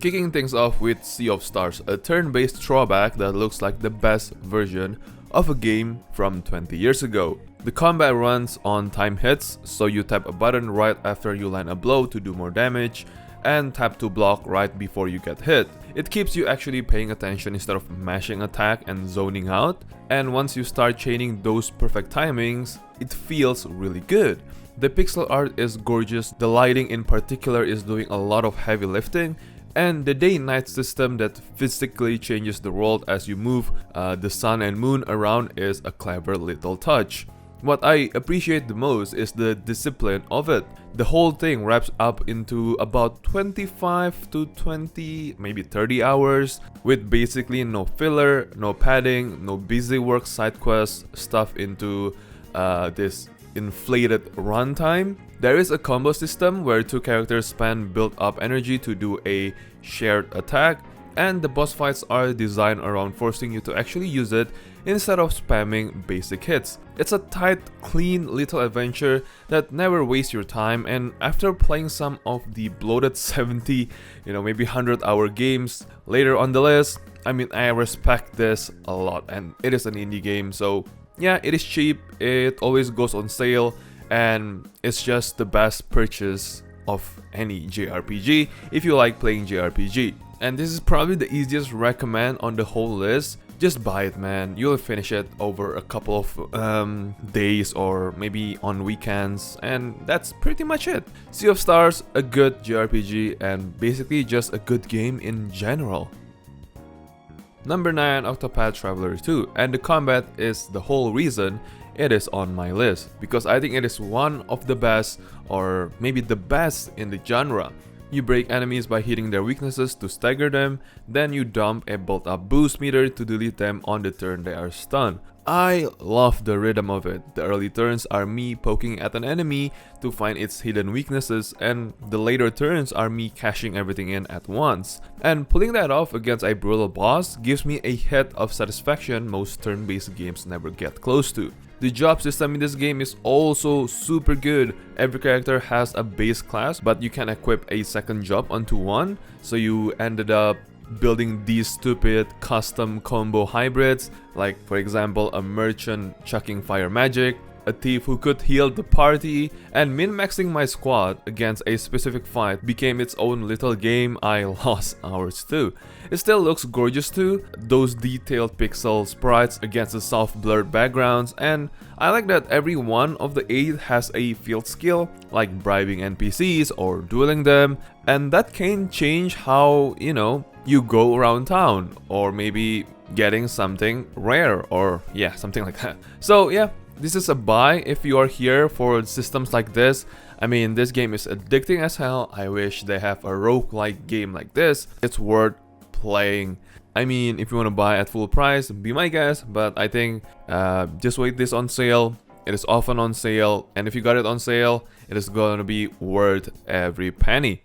Kicking things off with Sea of Stars, a turn-based throwback that looks like the best version of a game from 20 years ago. The combat runs on time hits, so you tap a button right after you land a blow to do more damage, and tap to block right before you get hit. It keeps you actually paying attention instead of mashing attack and zoning out, and once you start chaining those perfect timings, it feels really good. The pixel art is gorgeous, the lighting in particular is doing a lot of heavy lifting, and the day-night system that physically changes the world as you move the sun and moon around is a clever little touch. What I appreciate the most is the discipline of it. The whole thing wraps up into about 25 to 20, maybe 30 hours, with basically no filler, no padding, no busy work side quests stuff into this inflated runtime. There is a combo system where two characters spend built up energy to do a shared attack, and the boss fights are designed around forcing you to actually use it instead of spamming basic hits. It's a tight, clean little adventure that never wastes your time, and after playing some of the bloated 70, maybe 100-hour games later on the list, I respect this a lot, and it is an indie game, so yeah, it is cheap, it always goes on sale, and it's just the best purchase of any JRPG if you like playing JRPG. And this is probably the easiest recommend on the whole list. Just buy it, man. You'll finish it over a couple of days or maybe on weekends, and that's pretty much it. Sea of Stars, a good JRPG, and basically just a good game in general. Number 9, Octopath Traveler 2, and the combat is the whole reason it is on my list, because I think it is one of the best, or maybe the best in the genre. You break enemies by hitting their weaknesses to stagger them, then you dump a built up boost meter to delete them on the turn they are stunned. I love the rhythm of it. The early turns are me poking at an enemy to find its hidden weaknesses, and the later turns are me cashing everything in at once. And pulling that off against a brutal boss gives me a hit of satisfaction most turn-based games never get close to. The job system in this game is also super good. Every character has a base class, but you can equip a second job onto one, so you ended up building these stupid custom combo hybrids, like for example a merchant chucking fire magic, a thief who could heal the party, and min-maxing my squad against a specific fight became its own little game I lost hours to. It still looks gorgeous too, those detailed pixel sprites against the soft blurred backgrounds, and I like that every one of the 8 has a field skill, like bribing NPCs or dueling them, and that can change how, you go around town, or maybe getting something rare, or yeah, something like that. So yeah, this is a buy if you are here for systems like this. This game is addicting as hell. I wish they have a roguelike game like this. It's worth playing. If you want to buy at full price, be my guest, but I think just wait this on sale. It is often on sale, and if you got it on sale, it is going to be worth every penny.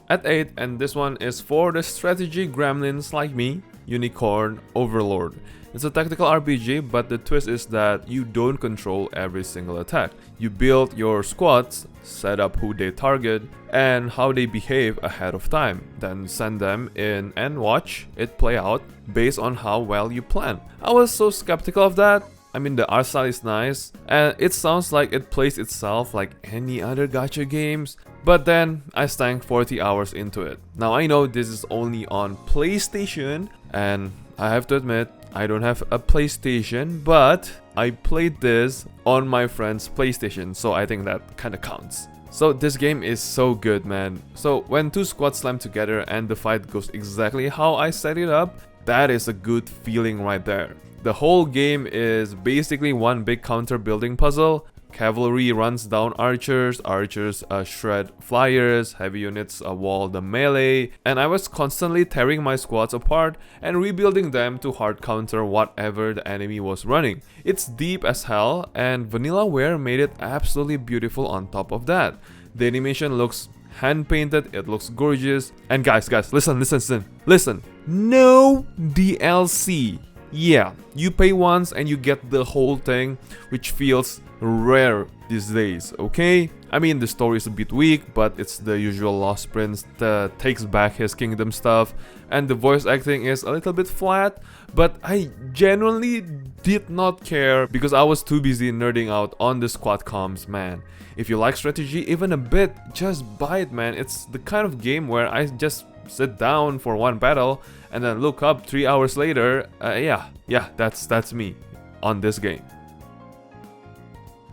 At 8, and this one is for the strategy gremlins like me, Unicorn Overlord. It's a tactical RPG, but the twist is that you don't control every single attack. You build your squads, set up who they target, and how they behave ahead of time, then send them in and watch it play out based on how well you plan. I was so skeptical of that. The art style is nice, and it sounds like it plays itself like any other gacha games, but then I stank 40 hours into it. Now I know this is only on PlayStation, and I have to admit, I don't have a PlayStation, but I played this on my friend's PlayStation, so I think that kinda counts. So this game is so good, man. So when two squads slam together and the fight goes exactly how I set it up, that is a good feeling right there. The whole game is basically one big counter building puzzle. Cavalry runs down archers, archers shred flyers, heavy units wall the melee, and I was constantly tearing my squads apart and rebuilding them to hard counter whatever the enemy was running. It's deep as hell, and Vanillaware made it absolutely beautiful on top of that. The animation looks hand painted, it looks gorgeous, and guys, listen, no DLC. Yeah, you pay once and you get the whole thing, which feels rare these days, okay? I mean, the story is a bit weak, but it's the usual Lost Prince that takes back his kingdom stuff, and the voice acting is a little bit flat, but I genuinely did not care because I was too busy nerding out on the squad comms, man. If you like strategy even a bit, just buy it, man. It's the kind of game where I just sit down for one battle and then look up 3 hours later. Yeah, that's me on this game.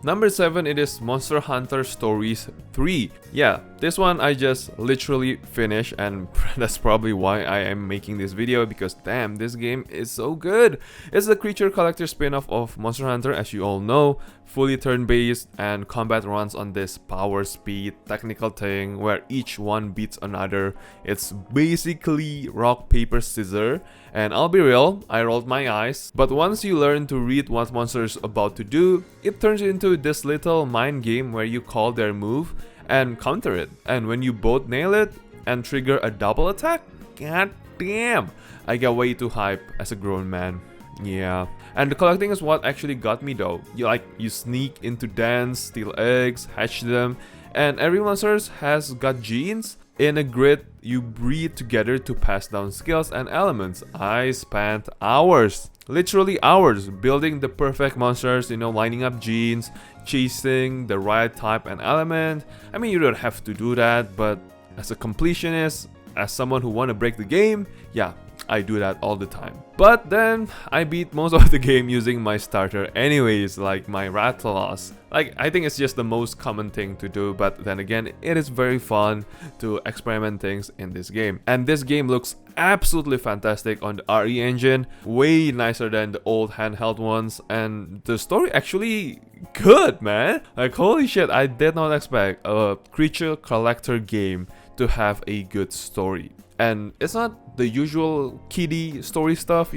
Number 7, it is Monster Hunter Stories 3. Yeah, this one I just literally finished, and that's probably why I am making this video, because damn, this game is so good. It's the creature collector spin-off of Monster Hunter, as you all know, fully turn-based, and combat runs on this power speed technical thing where each one beats another. It's basically rock, paper, scissors. And I'll be real, I rolled my eyes, but once you learn to read what monster is about to do, it turns into this little mind game where you call their move and counter it. And when you both nail it and trigger a double attack, god damn, I get way too hype as a grown man. Yeah. And the collecting is what actually got me though. You sneak into dens, steal eggs, hatch them, and every monster has got genes. In a grid, you breed together to pass down skills and elements. I spent hours, literally hours, building the perfect monsters, lining up genes, chasing the right type and element. I mean, you don't have to do that, but as a completionist, as someone who want to break the game, yeah, I do that all the time. But then I beat most of the game using my starter anyways, like my Rathalos. I think it's just the most common thing to do, but then again, it is very fun to experiment things in this game. And this game looks absolutely fantastic on the RE engine, way nicer than the old handheld ones, and the story actually good, man. Holy shit, I did not expect a creature collector game to have a good story. And it's not the usual kiddie story stuff,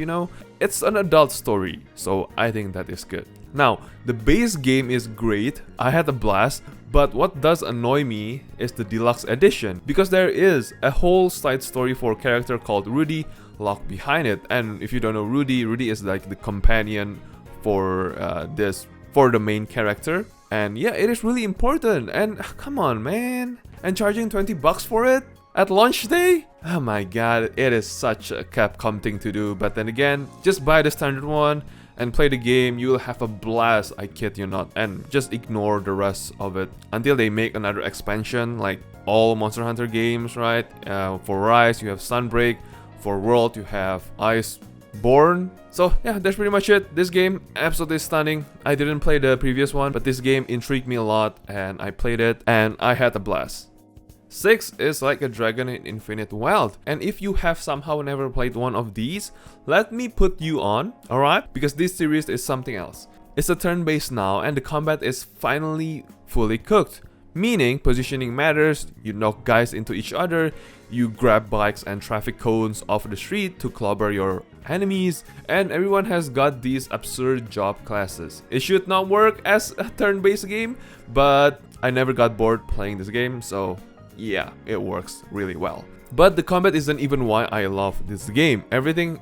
it's an adult story, so I think that is good. Now, the base game is great, I had a blast, but what does annoy me is the deluxe edition, because there is a whole side story for a character called Rudy locked behind it. And if you don't know Rudy is like the companion for the main character. And yeah, it is really important, and come on, man. And charging $20 for it at launch day? Oh my god, it is such a Capcom thing to do. But then again, just buy the standard one and play the game, you will have a blast, I kid you not. And just ignore the rest of it until they make another expansion, like all Monster Hunter games, right? For Rise, you have Sunbreak. For World, you have Iceborne. So yeah, that's pretty much it. This game, absolutely stunning. I didn't play the previous one, but this game intrigued me a lot, and I played it, and I had a blast. 6 is Like a Dragon in Infinite Wealth, and if you have somehow never played one of these, let me put you on, alright? Because this series is something else. It's a turn-based now, and the combat is finally fully cooked. Meaning, positioning matters, you knock guys into each other, you grab bikes and traffic cones off the street to clobber your enemies, and everyone has got these absurd job classes. It should not work as a turn-based game, but I never got bored playing this game, so yeah, it works really well. But the combat isn't even why I love this game. Everything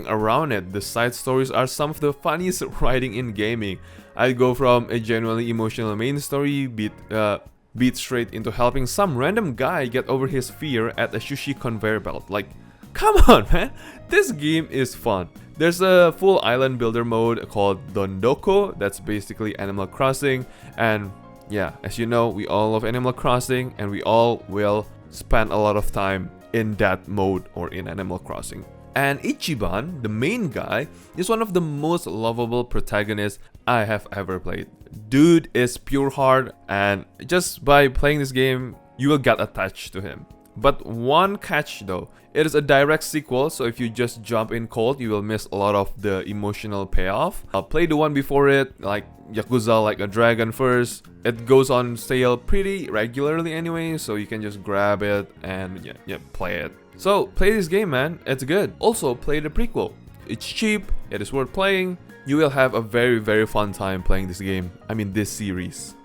around it. The side stories are some of the funniest writing in gaming. I go from a genuinely emotional main story beat straight into helping some random guy get over his fear at a sushi conveyor belt. Like, come on, man, this game is fun. There's a full island builder mode called Dondoko that's basically Animal Crossing, and yeah, as you know, we all love Animal Crossing, and we all will spend a lot of time in that mode or in Animal Crossing. And Ichiban, the main guy, is one of the most lovable protagonists I have ever played. Dude is pure heart, and just by playing this game, you will get attached to him. But one catch though, it is a direct sequel, so if you just jump in cold, you will miss a lot of the emotional payoff. I'll play the one before it, like Yakuza Like a Dragon first. It goes on sale pretty regularly anyway, so you can just grab it and yeah, play it. So play this game, man, it's good. Also play the prequel. It's cheap, it is worth playing. You will have a very, very fun time playing this game. I mean, this series.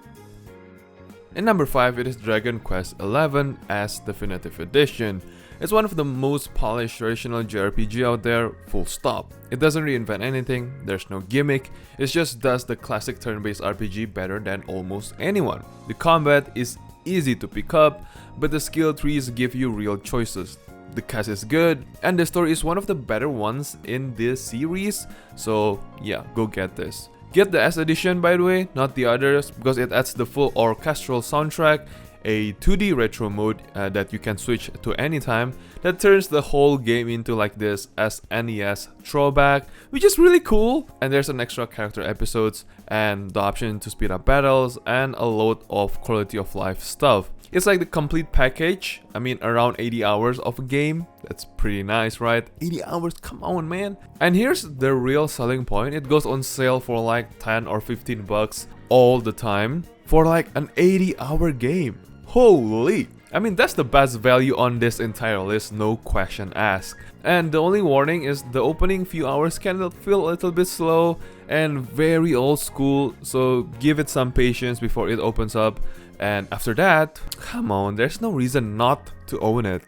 In number 5, it is Dragon Quest XI as Definitive Edition. It's one of the most polished traditional JRPG out there, full stop. It doesn't reinvent anything, there's no gimmick, it just does the classic turn-based RPG better than almost anyone. The combat is easy to pick up, but the skill trees give you real choices. The cast is good, and the story is one of the better ones in this series, so yeah, go get this. Get the S edition by the way, not the others, because it adds the full orchestral soundtrack, a 2D retro mode that you can switch to anytime, that turns the whole game into like this SNES throwback, which is really cool. And there's an extra character episodes and the option to speed up battles and a load of quality of life stuff. It's like the complete package. I mean, around 80 hours of a game. That's pretty nice, right? 80 hours, come on, man. And here's the real selling point. It goes on sale for like 10 or 15 bucks all the time for like an 80-hour game. Holy! I mean, that's the best value on this entire list, no question asked. And the only warning is the opening few hours can feel a little bit slow and very old school, so give it some patience before it opens up. And after that, come on, there's no reason not to own it.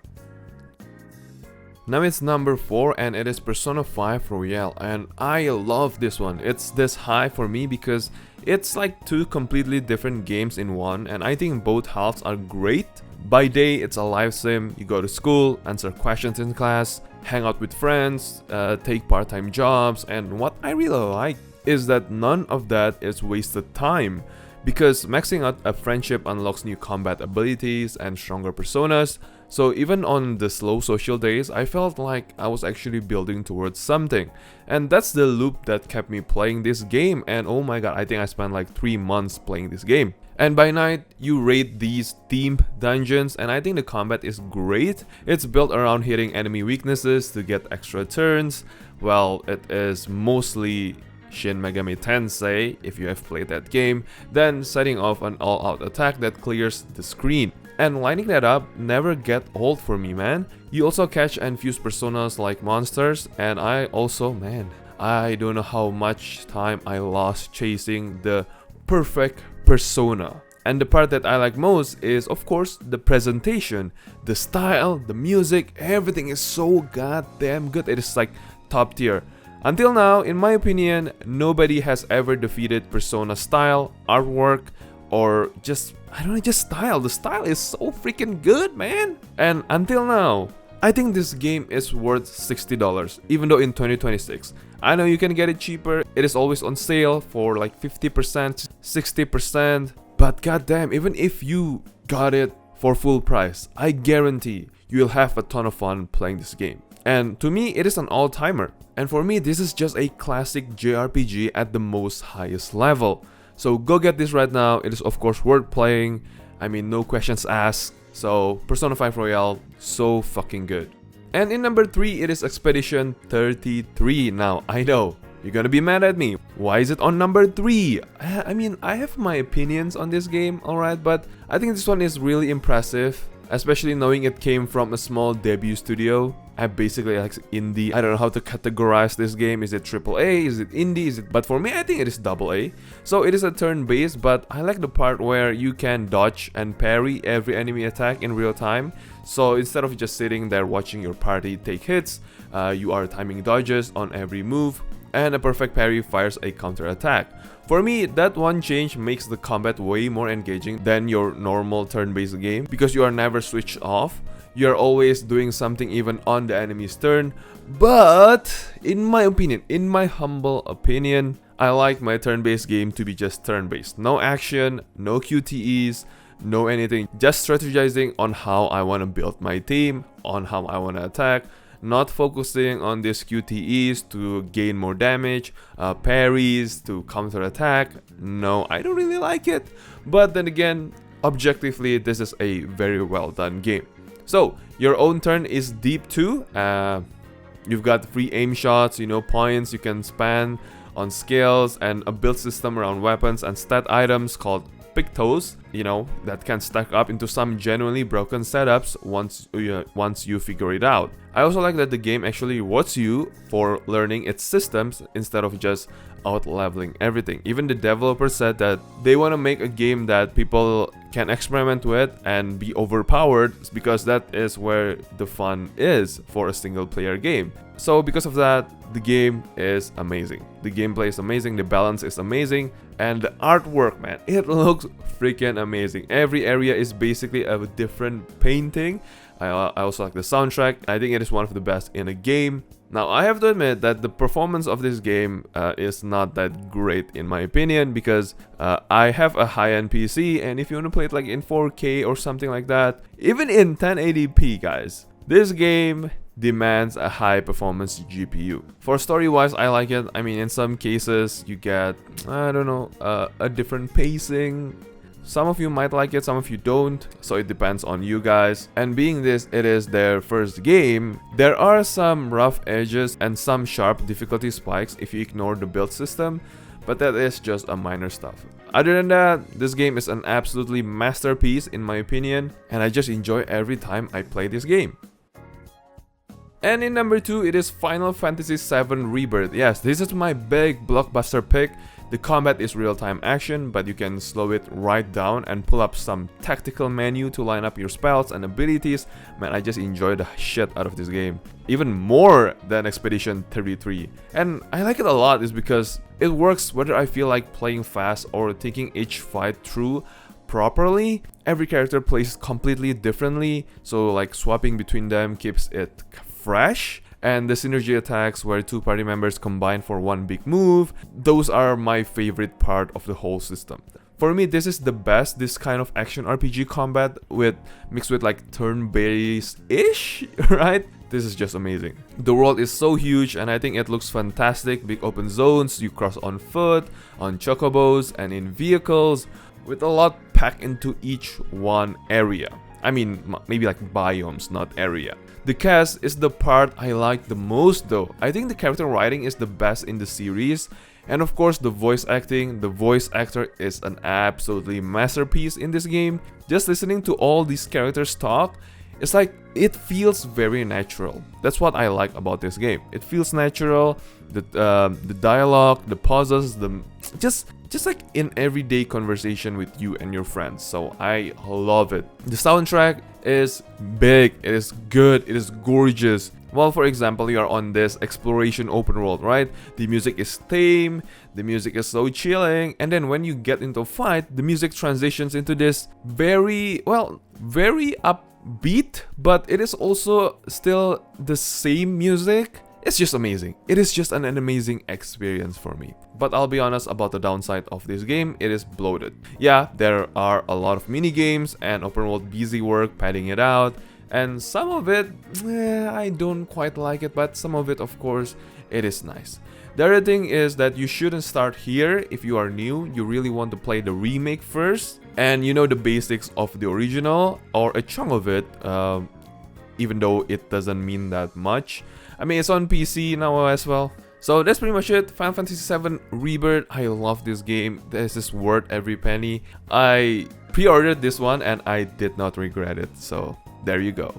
Now it's number 4 and it is Persona 5 Royale, and I love this one. It's this high for me because it's like two completely different games in one, and I think both halves are great. By day, it's a live sim. You go to school, answer questions in class, hang out with friends, take part-time jobs, and what I really like is that none of that is wasted time. Because maxing out a friendship unlocks new combat abilities and stronger personas, so even on the slow social days, I felt like I was actually building towards something. And that's the loop that kept me playing this game, and oh my god, I think I spent like 3 months playing this game. And by night, you raid these themed dungeons, and I think the combat is great. It's built around hitting enemy weaknesses to get extra turns. Well, it is mostly Shin Megami Tensei, if you have played that game, then setting off an all-out attack that clears the screen. And lining that up never get old for me, man. You also catch and fuse personas like monsters, and I also, man, I don't know how much time I lost chasing the perfect persona. And the part that I like most is, of course, the presentation, the style, the music, everything is so goddamn good. It is like top tier. Until now, in my opinion, nobody has ever defeated Persona style, artwork, or just, I don't know, just style. The style is so freaking good, man. And until now, I think this game is worth $60, even though in 2026. I know you can get it cheaper. It is always on sale for like 50%, 60%. But goddamn, even if you got it for full price, I guarantee you'll have a ton of fun playing this game. And to me, it is an all-timer. And for me, this is just a classic JRPG at the most highest level. So go get this right now. It is of course worth playing. I mean, no questions asked. So Persona 5 Royale, so fucking good. And in number 3, it is Expedition 33. Now, I know, you're gonna be mad at me. Why is it on number 3? I mean, I have my opinions on this game, alright, but I think this one is really impressive. Especially knowing it came from a small debut studio. I basically like indie. I don't know how to categorize this game. Is it AAA? Is it indie? Is it? But for me, I think it is AA. So it is a turn-based, but I like the part where you can dodge and parry every enemy attack in real time. So instead of just sitting there watching your party take hits, you are timing dodges on every move, and a perfect parry fires a counter attack. For me, that one change makes the combat way more engaging than your normal turn-based game because you are never switched off. You are always doing something even on the enemy's turn. But in my opinion, in my humble opinion, I like my turn-based game to be just turn-based. No action, no QTEs, no anything. Just strategizing on how I want to build my team, on how I want to attack. Not focusing on these QTEs to gain more damage, parries to counter attack. No, I don't really like it. But then again, objectively, this is a very well done game. So, your own turn is deep too. You've got free aim shots, you know, points you can spend on skills, and a build system around weapons and stat items called pictos, you know, that can stack up into some genuinely broken setups once you figure it out. I also like that the game actually rewards you for learning its systems instead of just out-leveling everything. Even the developers said that they want to make a game that people can experiment with and be overpowered, because that is where the fun is for a single-player game. So because of that, the game is amazing. The gameplay is amazing, the balance is amazing, and the artwork, man, it looks freaking amazing. Every area is basically a different painting. I also like the soundtrack. I think it is one of the best in a game. Now, I have to admit that the performance of this game is not that great in my opinion, because I have a high-end PC, and if you want to play it like in 4K or something like that, even in 1080p, guys, this game demands a high-performance GPU. For story-wise, I like it. I mean, in some cases, you get, I don't know, a different pacing. Some of you might like it, some of you don't, so it depends on you guys. And being this, it is their first game, there are some rough edges and some sharp difficulty spikes if you ignore the build system, but that is just a minor stuff. Other than that, this game is an absolutely masterpiece in my opinion, and I just enjoy every time I play this game. And in number 2, it is Final Fantasy VII Rebirth. Yes, this is my big blockbuster pick. The combat is real-time action, but you can slow it right down and pull up some tactical menu to line up your spells and abilities. Man, I just enjoy the shit out of this game. Even more than Expedition 33. And I like it a lot is because it works whether I feel like playing fast or thinking each fight through properly. Every character plays completely differently, so like swapping between them keeps it fresh. And the synergy attacks where two party members combine for one big move, those are my favorite part of the whole system. For me, this is the best, this kind of action RPG combat mixed with like turn-based-ish, right? This is just amazing. The world is so huge and I think it looks fantastic. Big open zones, you cross on foot, on chocobos, and in vehicles, with a lot packed into each one area. I mean, maybe like biomes, not area. The cast is the part I like the most though. I think the character writing is the best in the series. And of course the voice acting, the voice actor is an absolutely masterpiece in this game. Just listening to all these characters talk, it's like it feels very natural. That's what I like about this game. It feels natural, the dialogue, the pauses, just like in everyday conversation with you and your friends. So I love it. The soundtrack is big, it is good, it is gorgeous. Well, for example, you are on this exploration open world, right? The music is tame, the music is so chilling, and then when you get into a fight, the music transitions into this very upbeat, but it is also still the same music. It's just amazing. It is just an amazing experience for me. But I'll be honest about the downside of this game, it is bloated. Yeah, there are a lot of mini games and open world busy work padding it out, and some of it, I don't quite like it, but some of it, of course, it is nice. The other thing is that you shouldn't start here if you are new. You really want to play the remake first, and you know the basics of the original, or a chunk of it, even though it doesn't mean that much. I mean, it's on PC now as well. So that's pretty much it. Final Fantasy VII Rebirth. I love this game. This is worth every penny. I pre-ordered this one and I did not regret it. So there you go.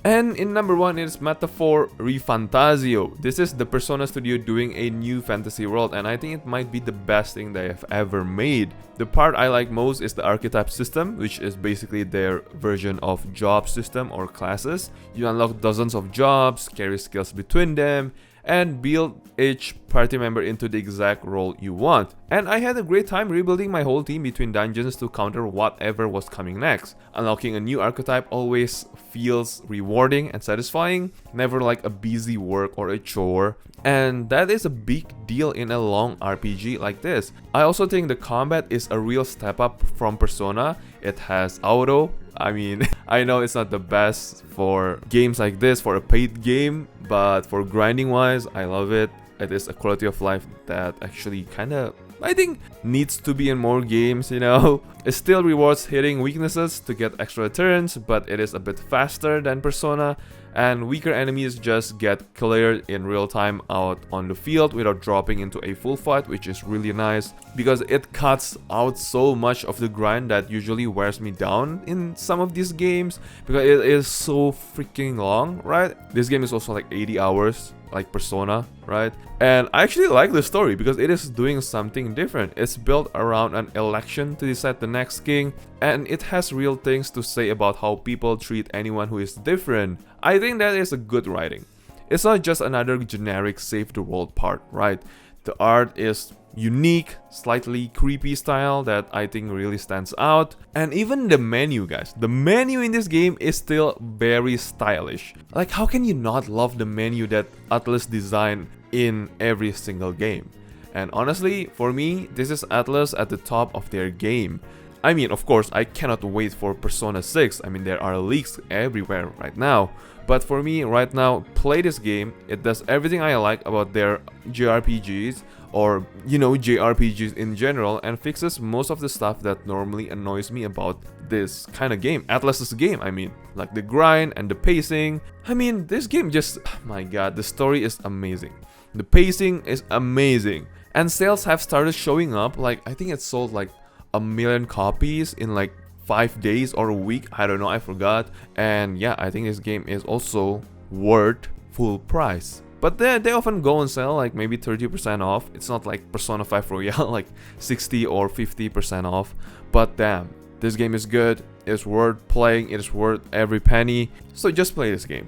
And in number 1 is Metaphor Refantazio. This is the Persona Studio doing a new fantasy world, and I think it might be the best thing they have ever made. The part I like most is the archetype system, which is basically their version of job system or classes. You unlock dozens of jobs, carry skills between them, and build each party member into the exact role you want. And I had a great time rebuilding my whole team between dungeons to counter whatever was coming next. Unlocking a new archetype always feels rewarding and satisfying, never like a busy work or a chore. And that is a big deal in a long RPG like this. I also think the combat is a real step up from Persona. It has auto. I mean, I know it's not the best for games like this, for a paid game, but for grinding wise, I love it. It is a quality of life that actually kinda, I think, needs to be in more games, you know. It still rewards hitting weaknesses to get extra turns, but it is a bit faster than Persona. and weaker enemies just get cleared in real time out on the field without dropping into a full fight, which is really nice because it cuts out so much of the grind that usually wears me down in some of these games because it is so freaking long, right? This game is also like 80 hours, like Persona, right? And I actually like the story because it is doing something different. It's built around an election to decide the next king, and it has real things to say about how people treat anyone who is different. I think that is a good writing. It's not just another generic save the world part, right? The art is unique, slightly creepy style that I think really stands out. And even the menu, guys. The menu in this game is still very stylish. Like, how can you not love the menu that Atlus designed in every single game? And honestly, for me, this is Atlus at the top of their game. I mean, of course, I cannot wait for Persona 6. I mean, there are leaks everywhere right now. But for me, right now, play this game. It does everything I like about their JRPGs, or, you know, JRPGs in general, and fixes most of the stuff that normally annoys me about this kind of game. Atlus's game, I mean. Like the grind and the pacing. I mean, this game just... my god, the story is amazing. The pacing is amazing. And sales have started showing up. Like, I think it sold like 1 million copies in like 5 days or a week, I don't know, I forgot. And yeah, I think this game is also worth full price. But they often go on sale, like maybe 30% off. It's not like Persona 5 Royale, like 60 or 50% off. But damn, this game is good, it's worth playing, it is worth every penny. So just play this game.